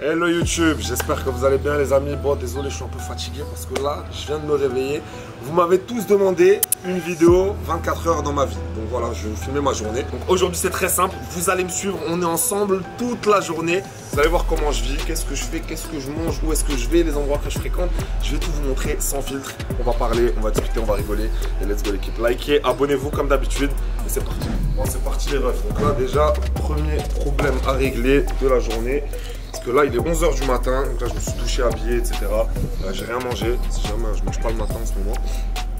Hello YouTube, j'espère que vous allez bien les amis. Bon désolé, je suis un peu fatigué parce que là, je viens de me réveiller. Vous m'avez tous demandé une vidéo 24 heures dans ma vie. Donc voilà, je vais vous filmer ma journée. Donc aujourd'hui c'est très simple, vous allez me suivre, on est ensemble toute la journée. Vous allez voir comment je vis, qu'est-ce que je fais, qu'est-ce que je mange, où est-ce que je vais, les endroits que je fréquente. Je vais tout vous montrer sans filtre. On va parler, on va discuter, on va rigoler. Et let's go l'équipe, likez, abonnez-vous comme d'habitude. Et c'est parti. Bon c'est parti les refs. Donc là déjà, premier problème à régler de la journée. Parce que là il est 11 h du matin, donc là je me suis douché, habillé, etc. J'ai rien mangé, si jamais je mange pas le matin en ce moment.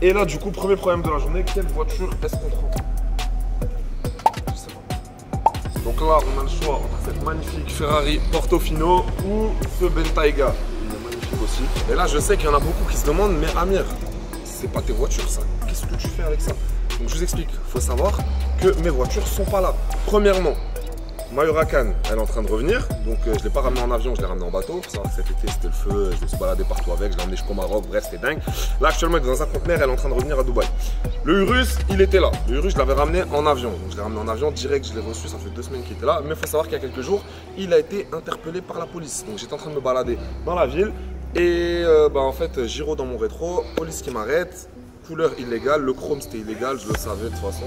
Et là du coup, premier problème de la journée, quelle voiture est-ce qu'on prend? Je sais pas. Donc là on a le choix entre cette magnifique Ferrari Portofino ou ce Bentayga. Il est magnifique aussi. Et là je sais qu'il y en a beaucoup qui se demandent, mais Amir, c'est pas tes voitures ça, qu'est-ce que tu fais avec ça? Donc je vous explique, il faut savoir que mes voitures sont pas là. Premièrement, ma Huracan, elle est en train de revenir, donc je ne l'ai pas ramené en avion, je l'ai ramené en bateau. Pour savoir que cet été c'était le feu, je me suis baladé partout avec, je l'ai emmené jusqu'au Maroc, bref c'était dingue. Là actuellement elle est dans un conteneur, elle est en train de revenir à Dubaï. Le Urus, il était là, le Urus je l'avais ramené en avion, donc je l'ai ramené en avion direct, je l'ai reçu, ça fait 2 semaines qu'il était là. Mais il faut savoir qu'il y a quelques jours, il a été interpellé par la police. Donc j'étais en train de me balader dans la ville et en fait gyro dans mon rétro, police qui m'arrête. Couleur illégale, le chrome c'était illégal, je le savais de toute façon.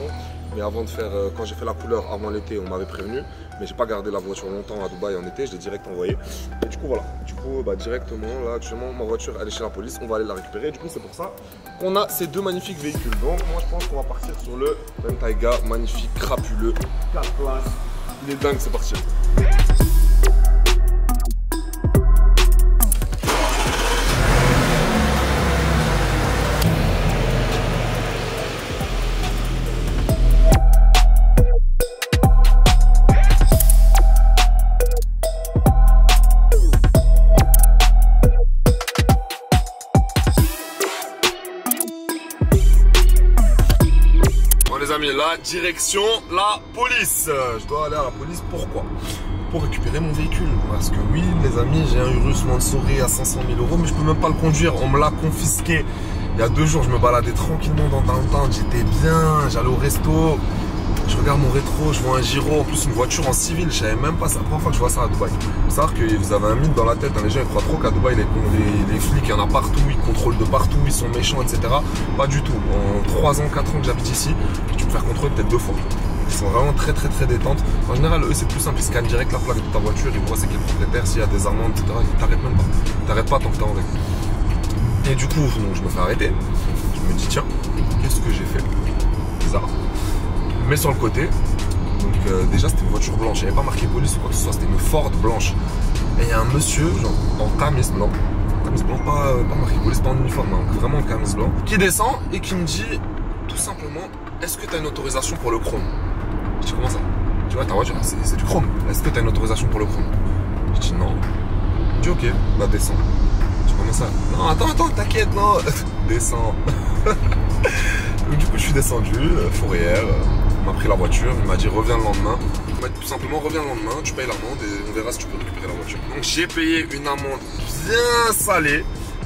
Mais avant de faire, quand j'ai fait la couleur avant l'été, on m'avait prévenu. Mais j'ai pas gardé la voiture longtemps à Dubaï en été, je l'ai direct envoyé. Et du coup voilà, directement là actuellement ma voiture elle est chez la police, on va aller la récupérer. Du coup c'est pour ça qu'on a ces deux magnifiques véhicules. Donc moi je pense qu'on va partir sur le Bentayga, magnifique, crapuleux, 4 places. Il est dingue, c'est parti. Les amis, là, direction la police. Je dois aller à la police, pourquoi? Pour récupérer mon véhicule. Parce que oui, les amis, j'ai un Urus Mansouri à 500 000 €, mais je peux même pas le conduire. On me l'a confisqué. Il y a 2 jours, je me baladais tranquillement dans Downtown. J'étais bien, j'allais au resto. Je regarde mon rétro, je vois un Giro, en plus une voiture en civil, je savais même pas, c'est la première fois que je vois ça à Dubaï. Il faut savoir que vous avez un mythe dans la tête, hein. Les gens ils croient trop qu'à Dubaï les flics il y en a partout, ils contrôlent de partout, ils sont méchants, etc. Pas du tout. En 3 ans, 4 ans que j'habite ici, tu peux faire contrôler peut-être 2 fois. Ils sont vraiment très détentes. En général, eux c'est plus simple, ils scannent direct la plaque de ta voiture, ils voient c'est qui est le propriétaire, s'il y a des amendes, etc. Ils t'arrêtent même pas. T'arrêtes pas tant que t'es en règle. Et du coup, donc, je me fais arrêter. Je me dis tiens, qu'est-ce que j'ai fait? Bizarre. Mais sur le côté, donc déjà c'était une voiture blanche, il n'y avait pas marqué police ou quoi que ce soit, c'était une Ford blanche. Et il y a un monsieur, genre en camis blanc, pas marqué police, pas en uniforme, hein, vraiment en camis blanc, qui descend et qui me dit tout simplement, est-ce que tu as une autorisation pour le chrome? Je dis comment ça? Tu vois ta voiture, c'est du chrome, est-ce que tu as une autorisation pour le chrome? Je dis non. Il dit ok, bah descends. Je dis comment ça? Non attends, t'inquiète, non. Descends. Donc du coup je suis descendu, fourrière. Il m'a pris la voiture, il m'a dit reviens le lendemain. Il m'a dit tout simplement reviens le lendemain, tu payes l'amende et on verra si tu peux récupérer la voiture. Donc j'ai payé une amende bien salée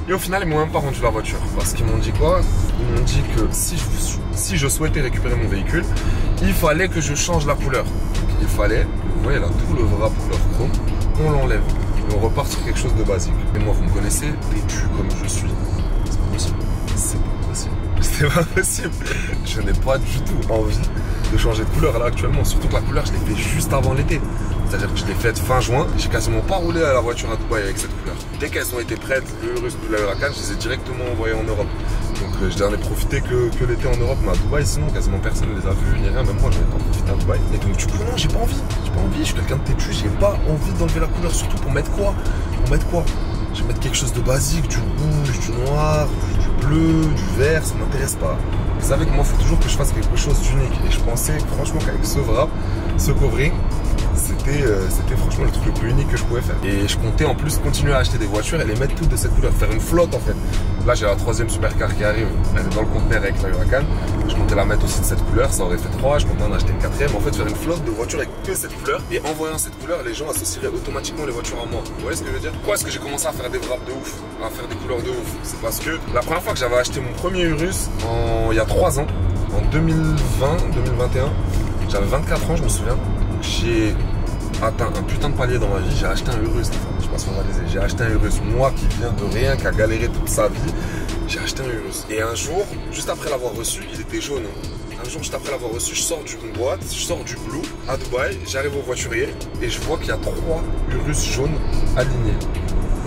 et au final ils m'ont même pas rendu la voiture. Parce qu'ils m'ont dit quoi? Ils m'ont dit que si je souhaitais récupérer mon véhicule, il fallait que je change la couleur. Donc, il fallait, vous voyez là, tout le wrap couleur chrome, on l'enlève et on repart sur quelque chose de basique. Et moi vous me connaissez, têtu comme je suis. C'est pas possible. C'est pas possible. C'est pas possible. Je n'ai pas du tout envie de changer de couleur là actuellement, surtout que la couleur je l'ai fait juste avant l'été, c'est à dire que je l'ai faite fin juin, j'ai quasiment pas roulé à la voiture à Dubaï avec cette couleur. Dès qu'elles ont été prêtes, le Urus ou la Huracan, je les ai directement envoyées en Europe, donc je n'en ai profité que l'été en Europe, mais à Dubaï sinon quasiment personne ne les a vus ni rien, même moi j'en ai pas profité à Dubaï. Et donc du coup non, j'ai pas envie, je suis quelqu'un de têtu, j'ai pas envie d'enlever la couleur, surtout pour mettre quoi? Je vais mettre quelque chose de basique, du rouge, du noir, du bleu, du vert, ça m'intéresse pas. Vous savez que moi, il faut toujours que je fasse quelque chose d'unique. Et je pensais franchement qu'avec ce wrap, ce covering, c'était franchement le truc le plus unique que je pouvais faire. Et je comptais en plus continuer à acheter des voitures et les mettre toutes de cette couleur, faire une flotte en fait. Là j'ai la 3e supercar qui arrive, elle est dans le conteneur avec la Huracan. Je comptais la mettre aussi de cette couleur, ça aurait fait 3, je comptais en acheter une 4e. En fait faire une flotte de voitures avec que cette couleur. Et en voyant cette couleur, les gens associeraient automatiquement les voitures à moi. Vous voyez ce que je veux dire? Pourquoi est-ce que j'ai commencé à faire des wraps de ouf, à faire des couleurs de ouf? C'est parce que la première fois que j'avais acheté mon premier Urus, il y a 3 ans, en 2020-2021, j'avais 24 ans je me souviens. J'ai atteint un putain de palier dans ma vie, j'ai acheté un Urus. Je pense J'ai acheté un Urus. Moi qui viens de rien, qui a galéré toute sa vie, j'ai acheté un Urus. Et un jour, juste après l'avoir reçu, il était jaune. Un jour, juste après l'avoir reçu, je sors d'une boîte, je sors du Blue à Dubaï, j'arrive au voiturier et je vois qu'il y a 3 Urus jaunes alignés.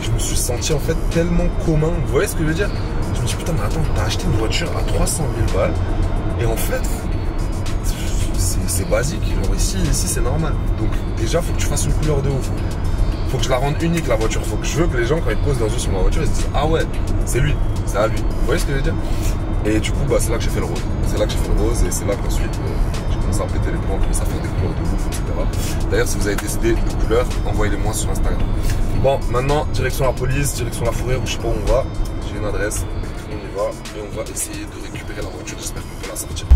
Je me suis senti en fait tellement commun. Vous voyez ce que je veux dire? Je me dis putain, mais attends, t'as acheté une voiture à 300 000 balles et en fait, c'est basique. Genre ici c'est normal. Donc déjà, faut que tu fasses une couleur de ouf. Faut que je la rende unique la voiture. Faut que je veux que les gens, quand ils posent leurs yeux sur ma voiture, ils se disent ah ouais, c'est lui, c'est à lui. Vous voyez ce que je veux dire? Et du coup, bah, c'est là que j'ai fait le rose. C'est là que j'ai fait le rose et c'est là qu'ensuite j'ai commencé à péter les plombs, commencé à faire des couleurs de ouf, etc. D'ailleurs, si vous avez décidé de couleurs, envoyez-les-moi sur Instagram. Bon, maintenant, direction la police, direction la fourrière, ou je sais pas où on va. J'ai une adresse, on y va et on va essayer de récupérer la voiture. J'espère qu'on peut la sortir.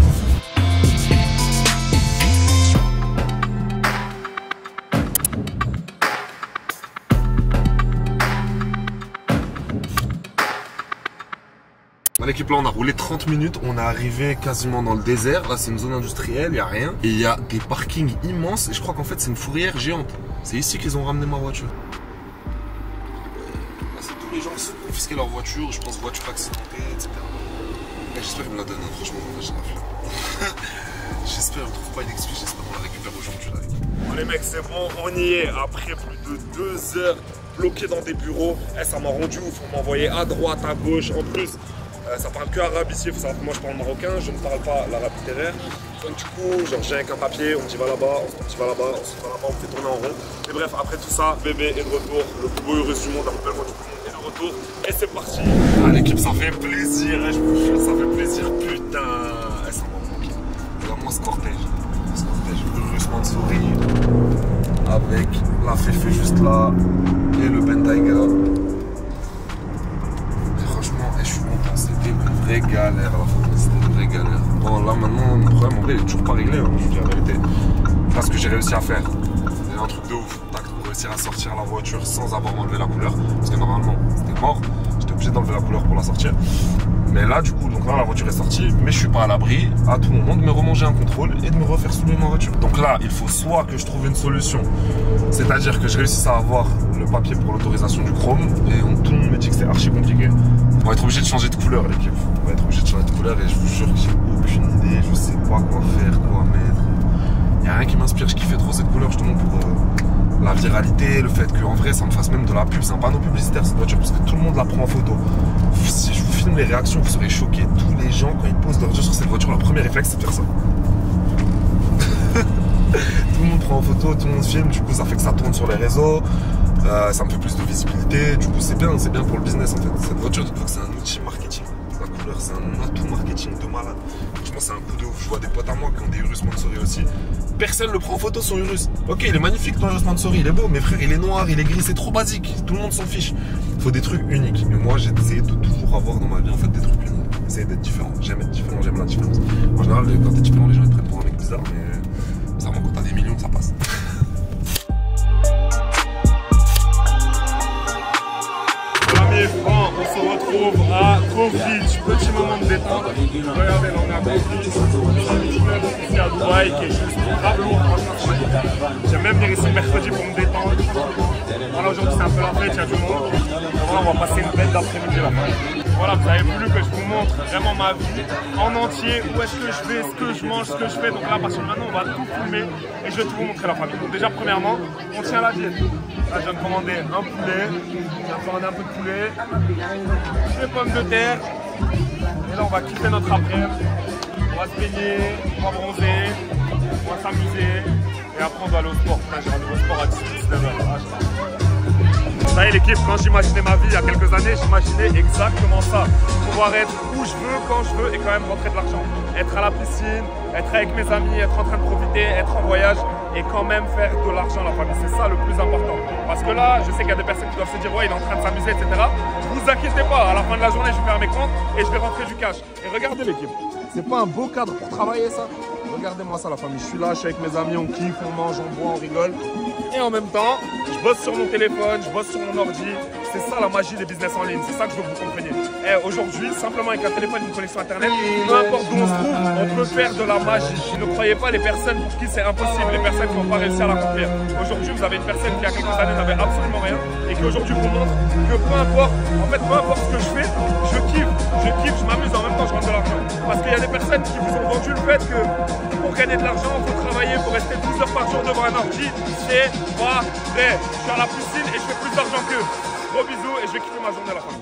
L'équipe, là on a roulé 30 minutes, on est arrivé quasiment dans le désert. Là c'est une zone industrielle, il n'y a rien. Et il y a des parkings immenses et je crois qu'en fait c'est une fourrière géante. C'est ici qu'ils ont ramené ma voiture. Là c'est tous les gens qui se confisquent leur voiture, je pense voiture accidentée, etc. J'espère qu'ils me la donnent, hein. Franchement j'ai la flemme. J'espère, on ne trouve pas une excuse, j'espère qu'on la récupère aujourd'hui là. Bon les mecs c'est bon, on y est. Après plus de 2 heures bloqués dans des bureaux, ça m'a rendu ouf, on m'a envoyé à droite, à gauche, en plus. Ça parle que arabe ici, il faut savoir que moi je parle marocain, je ne parle pas l'arabe littéraire. Donc du coup, genre j'ai avec un papier, on me dit va là-bas, on va là-bas, on me fait tourner en rond. Et bref, après tout ça, bébé est de retour, le plus beau Urus du monde, appelle-moi du monde est de retour. Et c'est parti. Ah l'équipe, ça fait plaisir, hein, je vous jure, ça fait plaisir, putain. Ça m'a manqué. Vraiment ce cortège. Ce cortège, Urus Mansouri, avec la Féfé juste là, et le Bentayga. C'était une vraie galère la fois, c'était une vraie galère. Bon là maintenant mon problème en vrai il est toujours pas réglé, hein, je vous dis la vérité. Parce que j'ai réussi à faire. C'est un truc de ouf. Pour réussir à sortir la voiture sans avoir enlevé la couleur. Parce que normalement c'était mort, j'étais obligé d'enlever la couleur pour la sortir. Mais là du coup, donc là la voiture est sortie, mais je suis pas à l'abri à tout moment de me remanger un contrôle et de me refaire soulever ma voiture. Donc là il faut soit que je trouve une solution, c'est-à-dire que je réussisse à avoir le papier pour l'autorisation du chrome et tout le monde me dit que c'est archi compliqué. On va être obligé de changer de couleur l'équipe. On va être obligé de changer de couleur et je vous jure que j'ai aucune idée, je sais pas quoi faire, quoi mettre. Il n'y a rien qui m'inspire, je kiffais trop cette couleur justement pour la viralité, le fait qu'en vrai ça me fasse même de la pub. C'est un panneau publicitaire cette voiture parce que tout le monde la prend en photo. Si je vous filme les réactions, vous serez choqués. Tous les gens quand ils posent leurs yeux sur cette voiture, leur premier réflexe c'est de faire ça. Tout le monde prend en photo, tout le monde filme, du coup ça fait que ça tourne sur les réseaux. Ça me fait plus de visibilité, du coup c'est bien pour le business en fait. Cette voiture, dites-vous que c'est un outil marketing. La couleur, c'est un atout marketing de malade. Franchement, c'est un coup de ouf. Je vois des potes à moi qui ont des Urus Mansouri aussi. Personne ne prend en photo son Urus. Ok, il est magnifique ton Urus Mansouri, il est beau, mais frère, il est noir, il est gris, c'est trop basique. Tout le monde s'en fiche. Il faut des trucs uniques. Mais moi, j'ai essayé de toujours avoir dans ma vie en fait des trucs uniques. Essayer d'être différent. J'aime être différent, j'aime la différence. En général, quand t'es différent, les gens ils te prennent pour un mec bizarre, mais ça quand t'as des millions, ça passe. Bon, on se retrouve à Kovrich, petit moment de détente. Regardez, là on est à Kovrich, ici à Dubaï qui est juste grave lourd. J'aime même venir ici le mercredi pour me détendre. Voilà, aujourd'hui c'est un peu la fête, il y a du monde. Voilà, on va passer une belle d'après-midi là. Voilà, vous avez voulu que je vous montre vraiment ma vie en entier, où est-ce que je vais, ce que je mange, ce que je fais. Donc là, à partir de maintenant, on va tout filmer et je vais tout vous montrer la famille. Donc déjà, premièrement, on tient la diète. Là, je viens de commander un poulet, je viens de commander un peu de poulet, des pommes de terre. Et là, on va kiffer notre après-midi. On va se baigner, on va bronzer, on va s'amuser. Et après, on va aller au sport. J'ai rendez-vous au sport à 19h. Ça y est l'équipe, quand j'imaginais ma vie il y a quelques années, j'imaginais exactement ça. Pouvoir être où je veux, quand je veux et quand même rentrer de l'argent. Être à la piscine, être avec mes amis, être en train de profiter, être en voyage et quand même faire de l'argent la famille. C'est ça le plus important. Parce que là, je sais qu'il y a des personnes qui doivent se dire ouais, il est en train de s'amuser, etc. Vous inquiétez pas, à la fin de la journée, je vais faire mes comptes et je vais rentrer du cash. Et regardez l'équipe, c'est pas un beau cadre pour travailler ça? Regardez-moi ça la famille, je suis là, je suis avec mes amis, on kiffe, on mange, on boit, on rigole. et en même temps, je bosse sur mon téléphone, je bosse sur mon ordi. C'est ça la magie des business en ligne, c'est ça que je veux que vous compreniez. Et aujourd'hui, simplement avec un téléphone et une connexion internet, peu importe d'où on se trouve, on peut faire de la magie. Ne croyez pas les personnes pour qui c'est impossible, les personnes qui n'ont pas réussi à l'accomplir. Aujourd'hui, vous avez une personne qui il y a quelques années n'avait absolument rien et qui aujourd'hui vous montre que peu importe ce que je fais, je kiffe, je m'amuse, en même temps je gagne de l'argent. Parce qu'il y a des personnes qui vous ont vendu le fait que pour gagner de l'argent, il faut travailler, il faut rester 12 heures par jour devant un ordi. C'est pas vrai. Je suis à la piscine et je fais plus d'argent qu'eux. Gros bisous et je vais kiffer ma journée à la fin.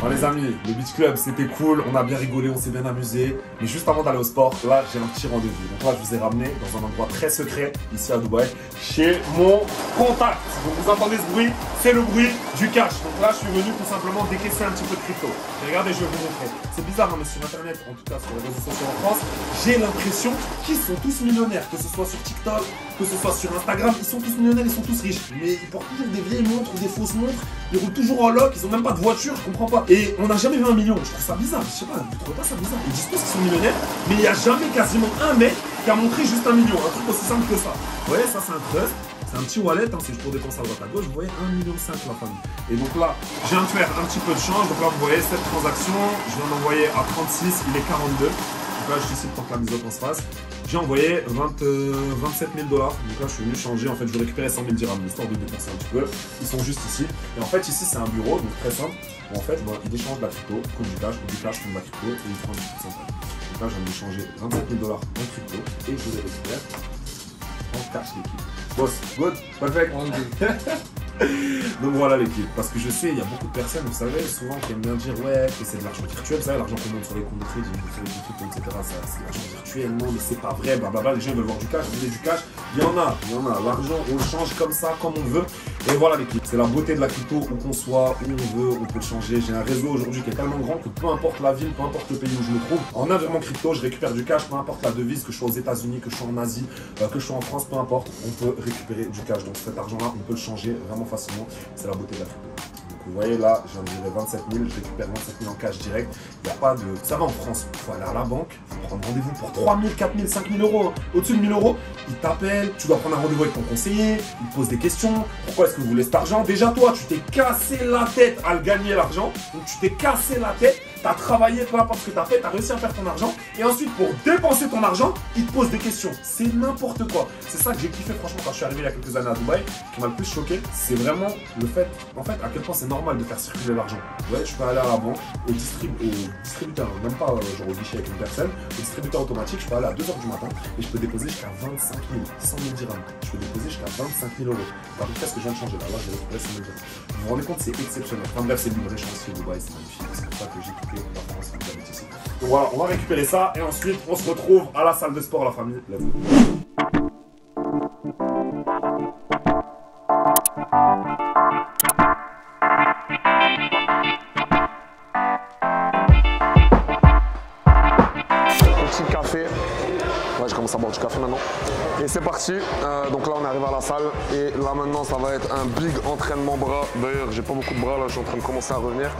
Bon les amis, le Beach Club c'était cool, on a bien rigolé, on s'est bien amusé. Mais juste avant d'aller au sport, là j'ai un petit rendez-vous. Donc là je vous ai ramené dans un endroit très secret, ici à Dubaï, chez mon contact. Donc vous entendez ce bruit, c'est le bruit du cash. Donc là je suis venu tout simplement décaisser un petit peu de crypto. Et regardez, je vais vous montrer. C'est bizarre, hein, mais sur internet, en tout cas sur les réseaux sociaux en France, j'ai l'impression qu'ils sont tous millionnaires. Que ce soit sur TikTok, que ce soit sur Instagram, ils sont tous millionnaires, ils sont tous riches. Mais ils portent toujours des vieilles montres ou des fausses montres. Ils roulent toujours en loc, ils ont même pas de voiture, je comprends pas. Et on n'a jamais vu 1 million, je trouve ça bizarre, je sais pas, vous trouvez pas ça bizarre? Ils disent tous qu'ils sont millionnaires, mais il n'y a jamais quasiment un mec qui a montré juste 1 million, un truc aussi simple que ça. Vous voyez, ça c'est un trust, c'est un petit wallet, hein, c'est pour dépenser à droite à gauche, vous voyez 1,5 million la famille. Et donc là, je viens de faire un petit peu de change, donc là vous voyez cette transaction, je viens d'envoyer à 36, il est 42. Donc là je suis ici pour que la mise au point se fasse. J'ai envoyé 27 000 $. Donc là, je suis venu changer. En fait, je vais récupérer 100 000 dirhams, histoire de dépenser un petit peu. Ils sont juste ici. Et en fait, ici, c'est un bureau, donc très simple. Où en fait, bon, ils échangent de la crypto, comme du cash, comme de la crypto, et ils prennent du pourcentage. Donc là, je viens d'échanger 27 000 $ en crypto, et je les récupère en cash, l'équipe. Boss, good, perfect. Donc voilà l'équipe, parce que je sais, il y a beaucoup de personnes, vous savez, souvent qui aiment bien dire ouais, que c'est de l'argent virtuel, vous savez, l'argent qu'on monte sur les comptes de crédit, sur les trucs, etc. C'est l'argent virtuel, non, mais c'est pas vrai, blablabla, les gens veulent voir du cash, vous voulez du cash, il y en a, l'argent, on le change comme ça, comme on veut, et voilà l'équipe, c'est la beauté de la crypto, où qu'on soit, où on veut, on peut le changer. J'ai un réseau aujourd'hui qui est tellement grand que peu importe la ville, peu importe le pays où je me trouve, en un virement crypto, je récupère du cash, peu importe la devise, que je sois aux États-Unis, que je sois en Asie, que je sois en France, peu importe, on peut récupérer du cash. Donc cet argent-là, on peut le changer vraiment facilement. C'est la beauté de la crypto. Donc vous voyez là, j'ai environ 27 000, je récupère 27 000 en cash direct. Il n'y a pas de... Ça va en France, il faut aller à la banque, il faut prendre rendez-vous pour 3 000, 4 000, 5 000 euros. Au-dessus de 1 000 euros, ils t'appellent, tu dois prendre un rendez-vous avec ton conseiller, ils te posent des questions. Pourquoi est-ce que vous voulez cet argent? Déjà toi, tu t'es cassé la tête à le gagner l'argent. Donc tu t'es cassé la tête, tu as travaillé, peu importe ce que tu as fait, tu as réussi à faire ton argent. Et ensuite, pour dépenser ton argent, ils te posent des questions. C'est n'importe quoi. C'est ça que j'ai kiffé franchement quand je suis arrivé il y a quelques années à Dubaï. Ce qui m'a le plus choqué, c'est vraiment le fait, en fait, à quel point c'est normal de faire circuler l'argent. Ouais, je peux aller à la banque, au distributeur, même pas genre au guichet avec une personne, au distributeur automatique, je peux aller à 2 h du matin et je peux déposer jusqu'à 25 000, 100 000 dirhams. Je peux déposer jusqu'à 25 000 euros. C'est à peu près ce que je viens de changer là. Là, j'ai récupéré 100 000 dirhams. Vous vous rendez compte, c'est exceptionnel. Enfin bref, c'est une vraie chance chez Dubaï, c'est magnifique. C'est pour ça que j'ai quitté la France et que j'habite ici. Donc voilà, on va récupérer ça et ensuite on se retrouve à la salle de sport, la famille. Let's go. Petit café. Ouais, je commence à boire du café maintenant. Et c'est parti. Donc là, on arrive à la salle. Et là, maintenant, ça va être un big entraînement bras. D'ailleurs, j'ai pas beaucoup de bras là. Je suis en train de commencer à revenir.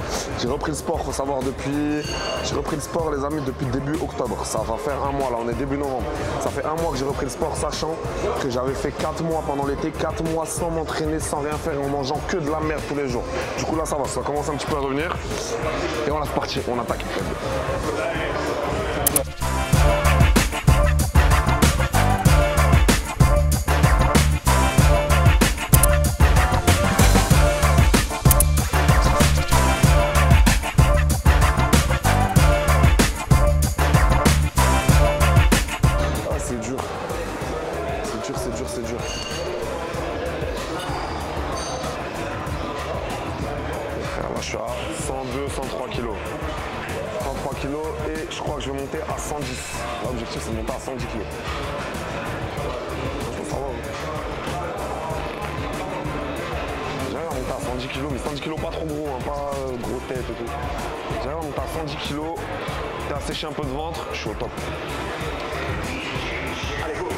J'ai repris le sport, faut savoir, j'ai repris le sport, les amis, depuis début octobre. Ça va faire 1 mois là. On est début novembre. Ça fait 1 mois que j'ai repris le sport, sachant que j'avais fait 4 mois pendant l'été, 4 mois sans m'entraîner, sans rien faire et en mangeant que de la merde tous les jours. Du coup, là, ça va. Ça commence un petit peu à revenir. Et on est parti. On attaque. C'est dur. Là, je suis à 102, 103 kilos. 103 kilos et je crois que je vais monter à 110. L'objectif, c'est de monter à 110 kilos. Ça va. J'arrive à monter à 110 kilos, mais 110 kilos pas trop gros, hein, pas gros tête et tout. J'arrive à monter à 110 kilos, t'es asséché un peu de ventre, je suis au top. Allez, go!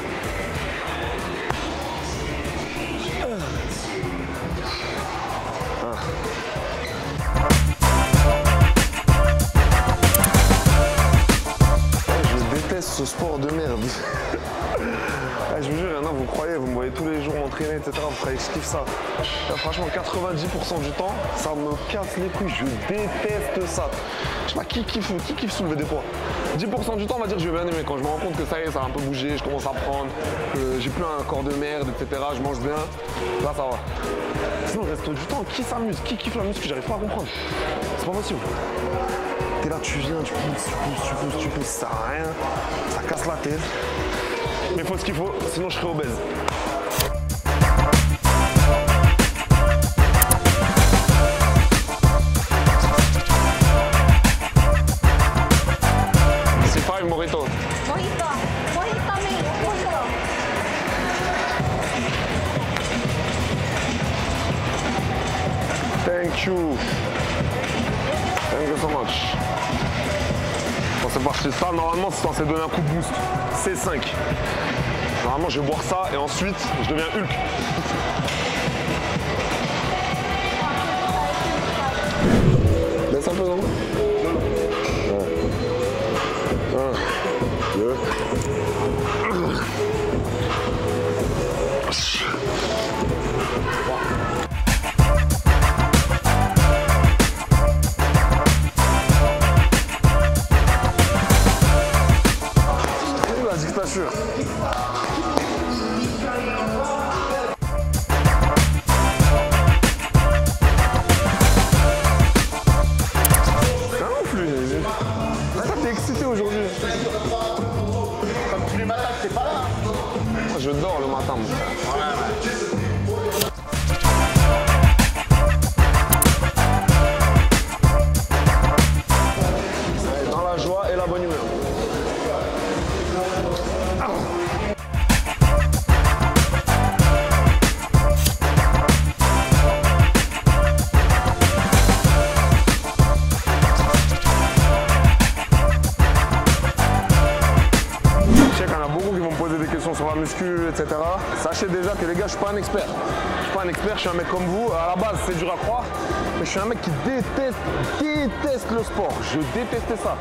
Je déteste ce sport de merde. etc. Vous savez que je kiffe ça. Là, franchement, 90% du temps, ça me casse les couilles. Je déteste ça. Je sais pas qui kiffe soulever des poids. 10% du temps, on va dire que je vais bien aimer. Quand je me rends compte que ça y est, ça a un peu bougé, je commence à prendre, que j'ai plus un corps de merde, etc. Je mange bien. Là, ça va. Sinon, le reste du temps, qui s'amuse? Qui kiffe la muscu? J'arrive pas à comprendre. C'est pas possible. T'es là, tu viens, tu pousses, ça sert à rien. Ça casse la tête. Mais il faut ce qu'il faut, sinon je serai obèse. C5 Mojito. Mojito. Mojito me. Mojito. Thank you. Thank you so much. Bon, c'est parti. Ça, normalement, c'est censé donner un coup de boost. C5. Normalement, je vais boire ça et ensuite, je deviens Hulk. Laisse un peu, non? La dictature. T'es excité aujourd'hui. Comme tous les matins, t'es pas là. Moi, je dors le matin. Dans la joie et la bonne humeur. Sur la muscu, etc. Sachez déjà que les gars, je suis pas un expert. Je suis pas un expert, je suis un mec comme vous. À la base, c'est dur à croire, mais je suis un mec qui déteste le sport. Je détestais ça.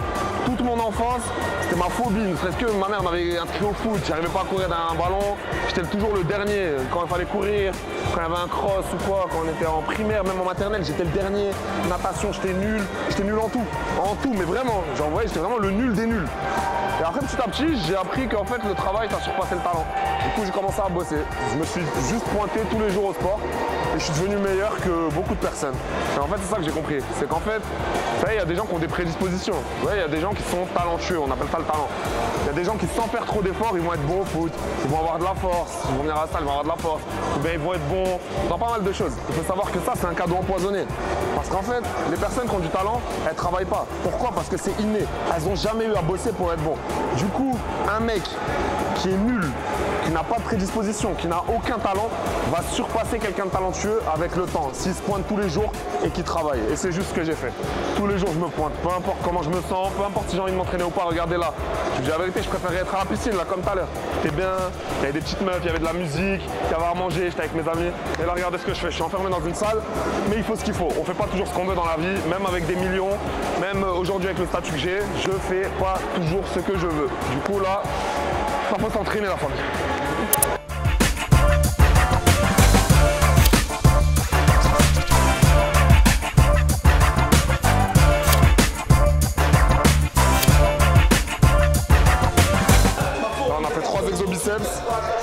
Toute mon enfance, c'était ma phobie. Parce que ma mère m'avait inscrit au foot, j'arrivais pas à courir d'un ballon. J'étais toujours le dernier. Quand il fallait courir, quand il y avait un cross ou quoi, quand on était en primaire, même en maternelle, j'étais le dernier. Natation, j'étais nul. J'étais nul en tout. En tout, mais vraiment. Genre, vous voyez, j'étais vraiment le nul des nuls. Et après, petit à petit, j'ai appris qu'en fait, le travail, ça surpassait le talent. Du coup, j'ai commencé à bosser. Je me suis juste pointé tous les jours au sport et je suis devenu meilleur que beaucoup de personnes. Et en fait, c'est ça que j'ai compris. C'est qu'en fait, vous savez, il y a des gens qui ont des prédispositions. Vous voyez, il y a des gens qui sont talentueux, on appelle ça le talent. Il y a des gens qui, sans faire trop d'efforts, ils vont être bons au foot, ils vont avoir de la force, ils vont venir à la salle, ils vont avoir de la force, ou bien ils vont être bons dans pas mal de choses. Il faut savoir que ça, c'est un cadeau empoisonné. Parce qu'en fait, les personnes qui ont du talent, elles ne travaillent pas. Pourquoi? Parce que c'est inné. Elles n'ont jamais eu à bosser pour être bon. Du coup, un mec qui est nul, qui n'a pas de prédisposition, qui n'a aucun talent, va surpasser quelqu'un de talentueux avec le temps, s'il se pointe tous les jours et qu'il travaille. Et c'est juste ce que j'ai fait. Tous les jours, je me pointe, peu importe comment je me sens, peu importe si j'ai envie de m'entraîner ou pas, regardez là. Je vous dis la vérité, je préférais être à la piscine, là, comme tout à l'heure. C'était bien, il y avait des petites meufs, il y avait de la musique, il y avait à manger, j'étais avec mes amis. Et là, regardez ce que je fais, je suis enfermé dans une salle, mais il faut ce qu'il faut. On fait pas toujours ce qu'on veut dans la vie, même avec des millions, même aujourd'hui avec le statut que j'ai, je fais pas toujours ce que je veux. Du coup, là, ça faut s'entraîner la famille.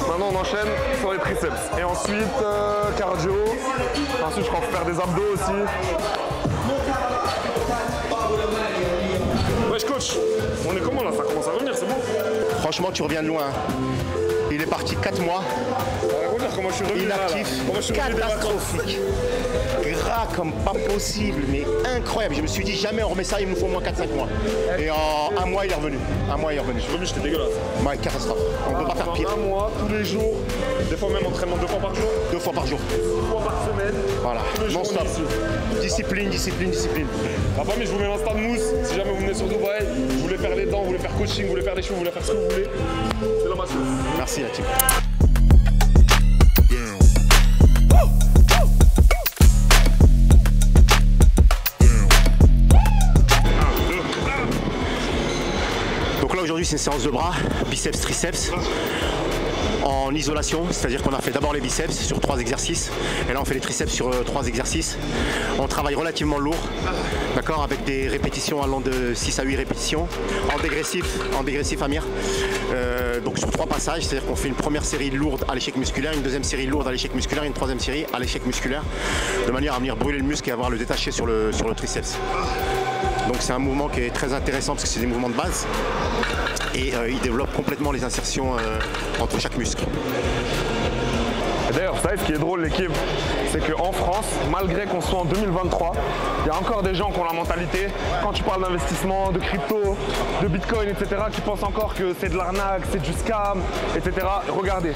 Maintenant on enchaîne sur les triceps. Et ensuite cardio. Ensuite je crois faire des abdos aussi. Wesh coach, on est comment là? Ça commence à revenir, c'est bon? Franchement, tu reviens de loin. Il est parti 4 mois. Comment je suis revenu inactif, catastrophique. Gras comme pas possible, mais incroyable. Je me suis dit jamais on remet ça, il nous faut au moins 4-5 mois. Et en un mois il est revenu. Je suis revenu, j'étais dégueulasse. Ouais, catastrophe. On ne peut pas faire pire. Un mois, tous les jours, des fois même entraînement 2 fois par jour. 2 fois par jour. 2 fois par semaine. Voilà, non-stop. Discipline. La famille, je vous mets un stade mousse. Si jamais vous venez sur Dubaï, vous voulez faire les dents, vous voulez faire coaching, vous voulez faire des cheveux, vous voulez faire ce que vous voulez, c'est la masse. Merci la team. Donc là aujourd'hui c'est une séance de bras, biceps, triceps. en isolation, c'est-à-dire qu'on a fait d'abord les biceps sur 3 exercices et là on fait les triceps sur 3 exercices. On travaille relativement lourd, d'accord, avec des répétitions allant de 6 à 8 répétitions en dégressif Amir. Donc sur 3 passages, c'est-à-dire qu'on fait une première série lourde à l'échec musculaire, une deuxième série lourde à l'échec musculaire et une troisième série à l'échec musculaire, de manière à venir brûler le muscle et avoir le détaché sur le triceps. Donc c'est un mouvement qui est très intéressant parce que c'est des mouvements de base et il développe complètement les insertions entre chaque muscle. D'ailleurs, vous savez ce qui est drôle l'équipe, c'est qu'en France, malgré qu'on soit en 2023, il y a encore des gens qui ont la mentalité, quand tu parles d'investissement, de crypto, de bitcoin, etc., qui pensent encore que c'est de l'arnaque, c'est du scam, etc. Regardez,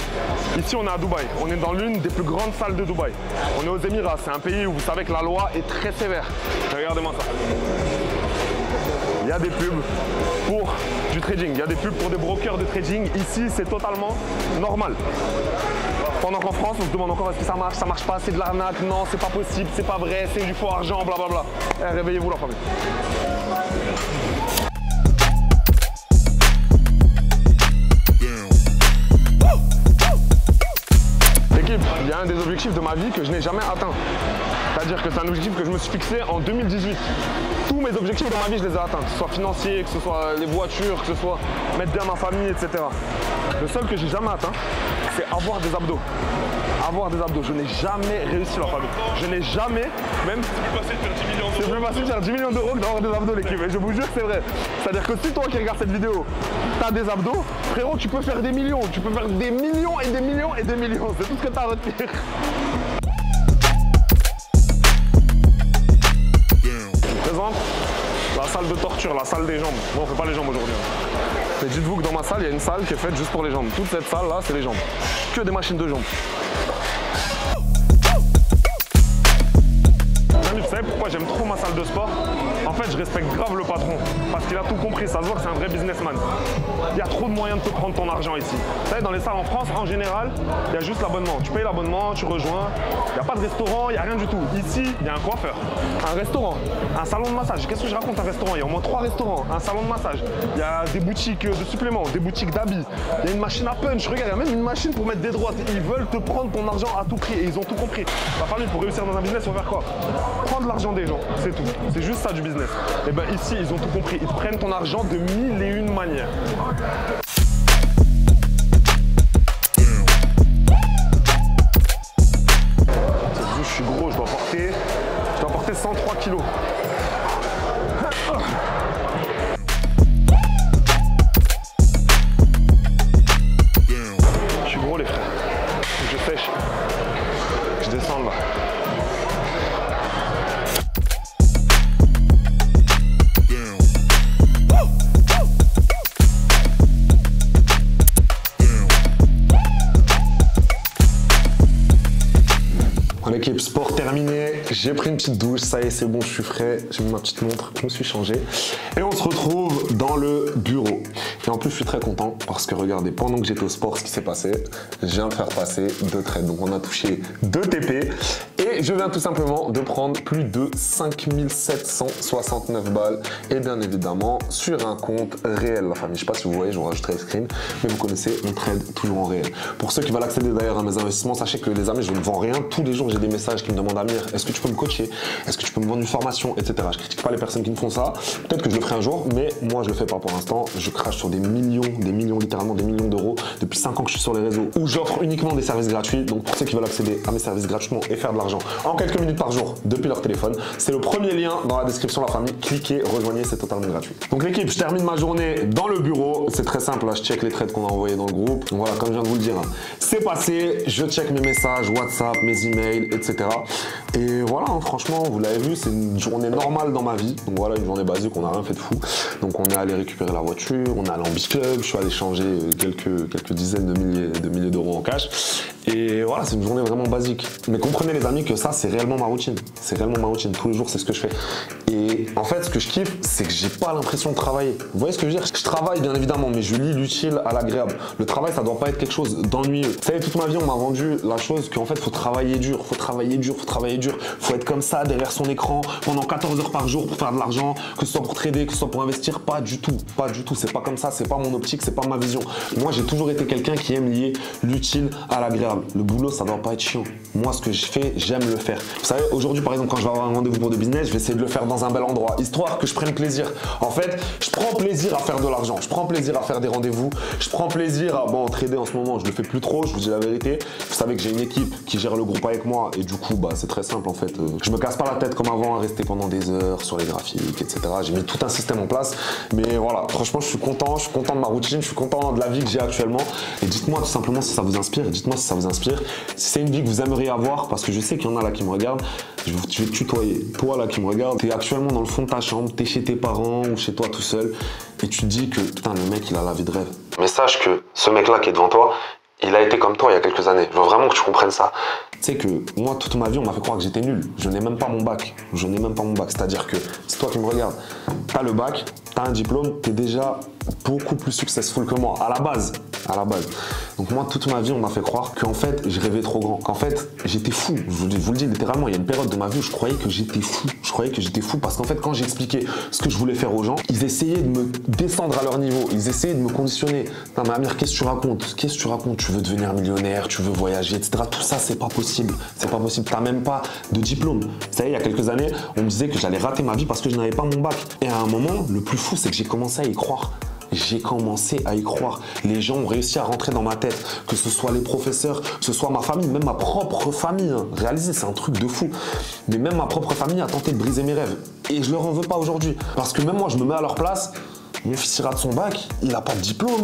ici on est à Dubaï, on est dans l'une des plus grandes salles de Dubaï. On est aux Émirats, c'est un pays où vous savez que la loi est très sévère. Regardez-moi ça. Il y a des pubs pour du trading, il y a des pubs pour des brokers de trading. Ici, c'est totalement normal. Pendant qu'en France, on se demande encore est-ce que ça marche pas, c'est de l'arnaque, non, c'est pas possible, c'est pas vrai, c'est du faux argent, blablabla. Eh, réveillez-vous la famille. L'équipe, il y a un des objectifs de ma vie que je n'ai jamais atteint. C'est-à-dire que c'est un objectif que je me suis fixé en 2018. Tous mes objectifs de ma vie, je les ai atteints, que ce soit financier, que ce soit les voitures, que ce soit mettre bien ma famille, etc. Le seul que j'ai jamais atteint, c'est avoir des abdos. Avoir des abdos. Je n'ai jamais réussi la famille. Je n'ai jamais, même. C'est plus facile de faire 10 millions d'euros. C'est plus facile de faire 10 millions d'euros que d'avoir des abdos, l'équipe. Et je vous jure que c'est vrai. C'est-à-dire que si toi qui regardes cette vidéo, tu as des abdos, frérot, tu peux faire des millions. Tu peux faire des millions et des millions et des millions. C'est tout ce que tu as à retenir. Présente la salle de torture, la salle des jambes. Bon, on fait pas les jambes aujourd'hui. Mais dites-vous que dans ma salle, il y a une salle qui est faite juste pour les jambes. Toute cette salle là, c'est les jambes. Que des machines de jambes. Vous savez pourquoi j'aime trop ma salle de sport? En fait, je respecte grave le patron parce qu'il a tout compris. Ça se voit que c'est un vrai businessman. Il y a trop de moyens de te prendre ton argent ici. Vous savez, dans les salles en France, en général, il y a juste l'abonnement. Tu payes l'abonnement, tu rejoins. Il n'y a pas de restaurant, il n'y a rien du tout. Ici, il y a un coiffeur, un restaurant, un salon de massage. Qu'est-ce que je raconte un restaurant? Il y a au moins 3 restaurants, un salon de massage. Il y a des boutiques de suppléments, des boutiques d'habits. Il y a une machine à punch. Regarde, il y a même une machine pour mettre des droites. Ils veulent te prendre ton argent à tout prix et ils ont tout compris. La famille, pour réussir dans un business, il faut faire quoi? Prendre l'argent des gens, c'est tout. C'est juste ça du business. Et ben ici, ils ont tout compris. Ils te prennent ton argent de 1001 manières. Je suis gros, je dois porter 103 kilos. Je suis gros les frères. Je sèche. Je descends là. L'équipe sport terminé, j'ai pris une petite douche, ça y est c'est bon, je suis frais, j'ai mis ma petite montre, je me suis changé et on se retrouve dans le bureau. Et en plus je suis très content parce que regardez, pendant que j'étais au sport, ce qui s'est passé, je viens de faire passer 2 trades. Donc on a touché 2 TP et je viens tout simplement de prendre plus de 5769 balles et bien évidemment sur un compte réel la famille. Je sais pas si vous voyez, je vous rajouterai le screen, mais vous connaissez, on trade toujours en réel. Pour ceux qui veulent accéder d'ailleurs à mes investissements, sachez que les amis, je ne vends rien. Tous les jours j'ai des messages qui me demandent Amir, est-ce que tu peux me coacher, est-ce que tu peux me vendre une formation, etc. Je critique pas les personnes qui me font ça, peut-être que je le ferai un jour, mais moi je le fais pas pour l'instant. Je crache sur des millions, littéralement des millions d'euros depuis 5 ans que je suis sur les réseaux où j'offre uniquement des services gratuits. Donc pour ceux qui veulent accéder à mes services gratuitement et faire de l'argent en quelques minutes par jour depuis leur téléphone, c'est le premier lien dans la description la famille, cliquez, rejoignez, c'est totalement gratuit. Donc l'équipe, je termine ma journée dans le bureau, c'est très simple, là je check les trades qu'on a envoyés dans le groupe. Donc voilà, comme je viens de vous le dire, c'est passé, je check mes messages, WhatsApp, mes emails, etc. Et voilà, hein, franchement, vous l'avez vu, c'est une journée normale dans ma vie. Donc voilà, une journée basique, on n'a rien fait de fou. Donc on est allé récupérer la voiture, on est allé en beach club, je suis allé changer quelques dizaines de milliers d'euros en cash. Et voilà, c'est une journée vraiment basique. Mais comprenez les amis que ça, c'est réellement ma routine. C'est réellement ma routine. Tous les jours, c'est ce que je fais. Et en fait, ce que je kiffe, c'est que j'ai pas l'impression de travailler. Vous voyez ce que je veux dire? Je travaille bien évidemment, mais je lie l'utile à l'agréable. Le travail, ça doit pas être quelque chose d'ennuyeux. Vous savez, toute ma vie, on m'a vendu la chose qu'en fait, faut travailler dur, faut travailler dur, faut travailler dur. dur. Faut être comme ça derrière son écran pendant 14 heures par jour pour faire de l'argent, que ce soit pour trader, que ce soit pour investir. Pas du tout, pas du tout. C'est pas comme ça, c'est pas mon optique, c'est pas ma vision. Moi, j'ai toujours été quelqu'un qui aime lier l'utile à l'agréable. Le boulot, ça doit pas être chiant. Moi, ce que je fais, j'aime le faire. Vous savez, aujourd'hui, par exemple, quand je vais avoir un rendez-vous pour des business, je vais essayer de le faire dans un bel endroit, histoire que je prenne plaisir. En fait, je prends plaisir à faire de l'argent, je prends plaisir à faire des rendez-vous, je prends plaisir à trader en ce moment, je le fais plus trop, je vous dis la vérité. Vous savez que j'ai une équipe qui gère le groupe avec moi et du coup, c'est très simple en fait. Je me casse pas la tête comme avant à rester pendant des heures sur les graphiques, etc. J'ai mis tout un système en place, mais voilà, franchement, je suis content de ma routine, je suis content de la vie que j'ai actuellement. Et dites-moi tout simplement si ça vous inspire, dites-moi si ça vous inspire, si c'est une vie que vous aimeriez avoir, parce que je sais qu'il y en a là qui me regardent. Je vais te tutoyer. Toi là qui me regarde, t'es actuellement dans le fond de ta chambre, t'es chez tes parents ou chez toi tout seul et tu te dis que putain le mec il a la vie de rêve. Mais sache que ce mec là qui est devant toi, il a été comme toi il y a quelques années. Je veux vraiment que tu comprennes ça. Tu sais que moi toute ma vie on m'a fait croire que j'étais nul. Je n'ai même pas mon bac. Je n'ai même pas mon bac. C'est-à-dire que c'est toi qui me regardes. T'as le bac, t'as un diplôme, t'es déjà beaucoup plus successful que moi, à la base. Donc moi, toute ma vie, on m'a fait croire qu'en fait, je rêvais trop grand. Qu'en fait, j'étais fou. Je vous le dis littéralement, il y a une période de ma vie où je croyais que j'étais fou. Parce qu'en fait, quand j'expliquais ce que je voulais faire aux gens, ils essayaient de me descendre à leur niveau. Ils essayaient de me conditionner. Non mais Amir, qu'est-ce que tu racontes? Tu veux devenir millionnaire, tu veux voyager, etc. Tout ça, c'est pas possible. C'est pas possible. T'as même pas de diplôme. Vous savez, il y a quelques années, on me disait que j'allais rater ma vie parce que je n'avais pas mon bac. Et à un moment, le plus fou, c'est que j'ai commencé à y croire. Les gens ont réussi à rentrer dans ma tête, que ce soit les professeurs, que ce soit ma famille, même ma propre famille. Réalisez, c'est un truc de fou. Mais même ma propre famille a tenté de briser mes rêves. Et je leur en veux pas aujourd'hui. Parce que même moi, je me mets à leur place. Mon fils il rate son bac, il a pas de diplôme,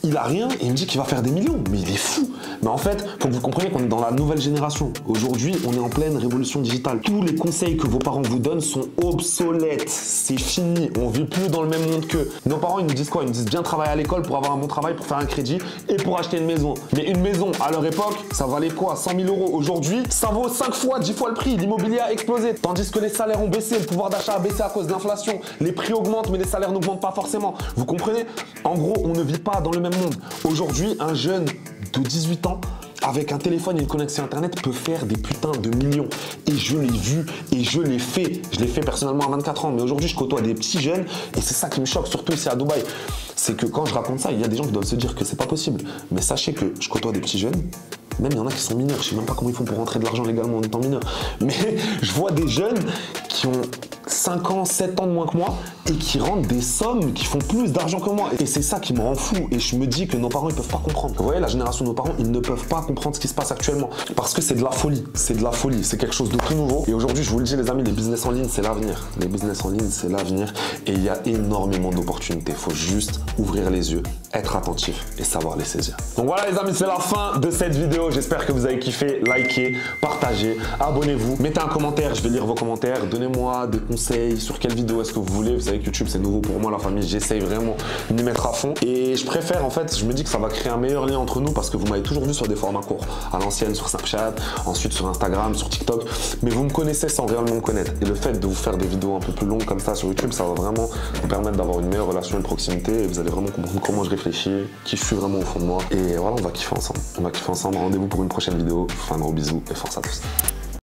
il a rien et il me dit qu'il va faire des millions. Mais il est fou. Mais en fait, faut que vous compreniez qu'on est dans la nouvelle génération. Aujourd'hui, on est en pleine révolution digitale. Tous les conseils que vos parents vous donnent sont obsolètes. C'est fini. On vit plus dans le même monde qu'eux. Nos parents, ils nous disent quoi? Ils nous disent bien travailler à l'école pour avoir un bon travail, pour faire un crédit et pour acheter une maison. Mais une maison, à leur époque, ça valait quoi? 100 000 euros. Aujourd'hui, ça vaut 5 fois, 10 fois le prix. L'immobilier a explosé. Tandis que les salaires ont baissé, le pouvoir d'achat a baissé à cause de l'inflation. Les prix augmentent, mais les salaires n'augmentent pas forcément. Vous comprenez? En gros, on ne vit pas dans le même monde. Aujourd'hui, un jeune de 18 ans avec un téléphone et une connexion internet peut faire des putains de millions. Et je l'ai vu et je l'ai fait. Je l'ai fait personnellement à 24 ans. Mais aujourd'hui, je côtoie des petits jeunes et c'est ça qui me choque, surtout ici à Dubaï. C'est que quand je raconte ça, il y a des gens qui doivent se dire que c'est pas possible. Mais sachez que je côtoie des petits jeunes. Même il y en a qui sont mineurs. Je sais même pas comment ils font pour rentrer de l'argent légalement en étant mineur. Mais je vois des jeunes qui ont 5 ans, 7 ans de moins que moi et qui rentrent des sommes qui font plus d'argent que moi. Et c'est ça qui me rend fou. Et je me dis que nos parents, ils peuvent pas comprendre. Vous voyez, la génération de nos parents, ils ne peuvent pas comprendre ce qui se passe actuellement. Parce que c'est de la folie. C'est de la folie. C'est quelque chose de tout nouveau. Et aujourd'hui, je vous le dis, les amis, les business en ligne, c'est l'avenir. Les business en ligne, c'est l'avenir. Et il y a énormément d'opportunités. Il faut juste ouvrir les yeux, être attentif et savoir les saisir. Donc voilà, les amis, c'est la fin de cette vidéo. J'espère que vous avez kiffé. Likez, partagez, abonnez-vous. Mettez un commentaire. Je vais lire vos commentaires. Donnez-moi des conseils sur quelle vidéo est-ce que vous voulez. Vous savez que YouTube, c'est nouveau pour moi, la famille. J'essaye vraiment de m'y mettre à fond. Et je préfère, en fait, je me dis que ça va créer un meilleur lien entre nous parce que vous m'avez toujours vu sur des formats courts. À l'ancienne, sur Snapchat, ensuite sur Instagram, sur TikTok. Mais vous me connaissez sans réellement me connaître. Et le fait de vous faire des vidéos un peu plus longues comme ça sur YouTube, ça va vraiment vous permettre d'avoir une meilleure relation et proximité. Et vous allez vraiment comprendre comment je réfléchis, qui je suis vraiment au fond de moi. Et voilà, on va kiffer ensemble. Rendez-vous pour une prochaine vidéo. Enfin, gros bisous et force à tous.